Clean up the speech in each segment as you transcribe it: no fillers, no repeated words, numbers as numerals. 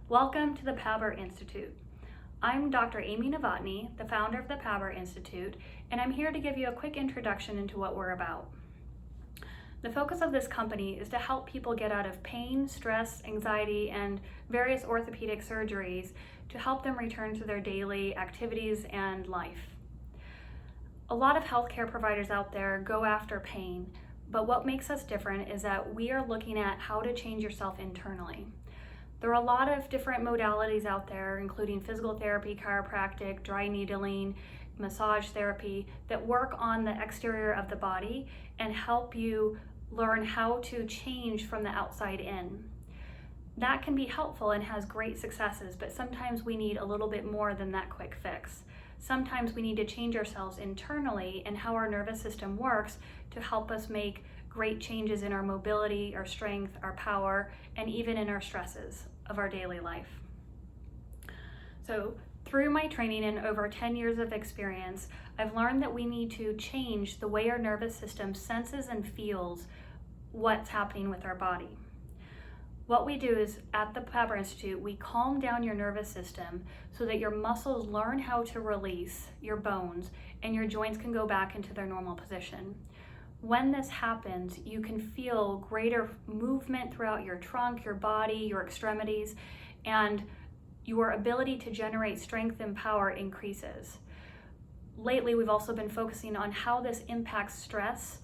Welcome to the PABR Institute. I'm Dr. Amy Novotny, the founder of the PABR Institute, and I'm here to give you a quick introduction into what we're about. The focus of this company is to help people get out of pain, stress, anxiety, and various orthopedic surgeries to help them return to their daily activities and life. A lot of healthcare providers out there go after pain, but what makes us different is that we are looking at how to change yourself internally. There are a lot of different modalities out there, including physical therapy, chiropractic, dry needling, massage therapy, that work on the exterior of the body and help you learn how to change from the outside in. That can be helpful and has great successes, but sometimes we need a little bit more than that quick fix. Sometimes we need to change ourselves internally and how our nervous system works to help us make great changes in our mobility, our strength, our power, and even in our stresses of our daily life. So through my training and over 10 years of experience, I've learned that we need to change the way our nervous system senses and feels what's happening with our body. What we do is, at the PABR Institute, we calm down your nervous system so that your muscles learn how to release your bones and your joints can go back into their normal position. When this happens, you can feel greater movement throughout your trunk, your body, your extremities, and your ability to generate strength and power increases. Lately, we've also been focusing on how this impacts stress,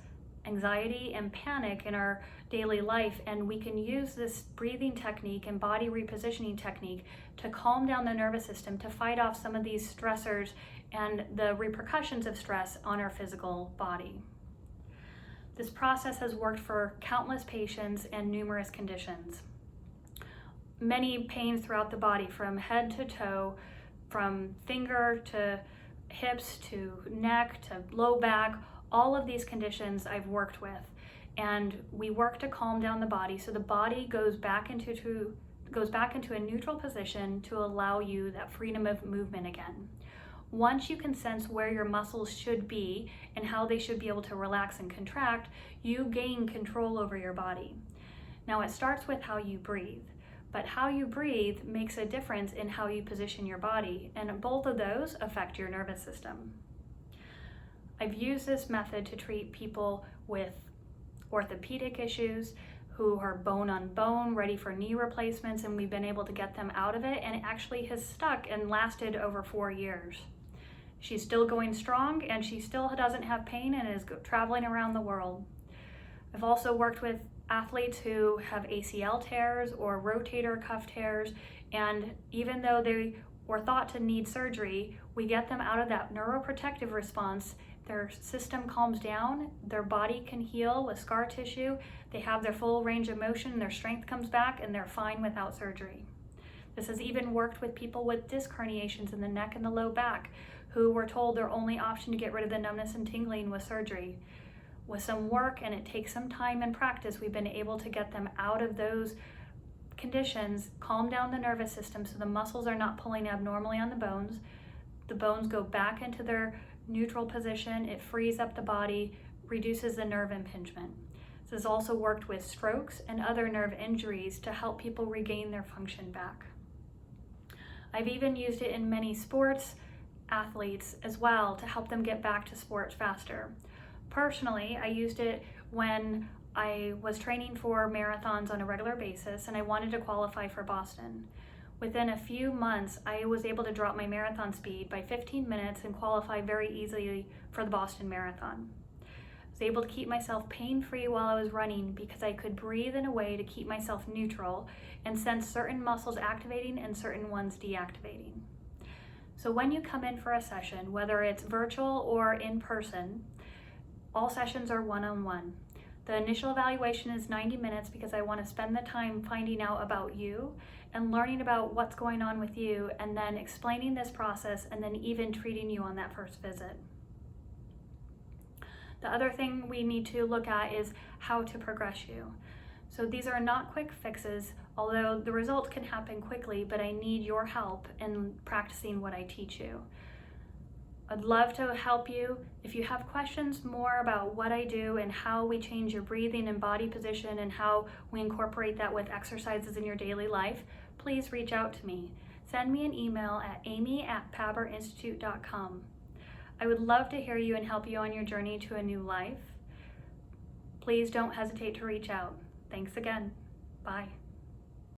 anxiety, and panic in our daily life, and we can use this breathing technique and body repositioning technique to calm down the nervous system to fight off some of these stressors and the repercussions of stress on our physical body. This process has worked for countless patients and numerous conditions. Many pains throughout the body, from head to toe, from finger to hips to neck to low back, all of these conditions I've worked with. And we work to calm down the body so the body goes back into a neutral position to allow you that freedom of movement again. Once you can sense where your muscles should be and how they should be able to relax and contract, you gain control over your body. Now, it starts with how you breathe, but how you breathe makes a difference in how you position your body, and both of those affect your nervous system. I've used this method to treat people with orthopedic issues who are bone on bone, ready for knee replacements, and we've been able to get them out of it, and it actually has stuck and lasted over 4 years. She's still going strong, and she still doesn't have pain and is traveling around the world. I've also worked with athletes who have ACL tears or rotator cuff tears, and even though they were thought to need surgery, we get them out of that neuroprotective response. Their system calms down, their body can heal with scar tissue, they have their full range of motion, their strength comes back, and they're fine without surgery. This has even worked with people with disc herniations in the neck and the low back, who were told their only option to get rid of the numbness and tingling was surgery. With some work, and it takes some time and practice, we've been able to get them out of those conditions, calm down the nervous system so the muscles are not pulling abnormally on the bones go back into their neutral position, it frees up the body, reduces the nerve impingement. This has also worked with strokes and other nerve injuries to help people regain their function back. I've even used it in many sports athletes as well to help them get back to sports faster. Personally, I used it when I was training for marathons on a regular basis and I wanted to qualify for Boston. Within a few months, I was able to drop my marathon speed by 15 minutes and qualify very easily for the Boston Marathon. I was able to keep myself pain-free while I was running because I could breathe in a way to keep myself neutral and sense certain muscles activating and certain ones deactivating. So when you come in for a session, whether it's virtual or in person, all sessions are one-on-one. The initial evaluation is 90 minutes because I want to spend the time finding out about you and learning about what's going on with you, and then explaining this process, and then even treating you on that first visit. The other thing we need to look at is how to progress you. So these are not quick fixes, although the results can happen quickly, but I need your help in practicing what I teach you. I'd love to help you. If you have questions more about what I do and how we change your breathing and body position and how we incorporate that with exercises in your daily life, please reach out to me. Send me an email at amy@pabrinstitute.com. I would love to hear you and help you on your journey to a new life. Please don't hesitate to reach out. Thanks again. Bye.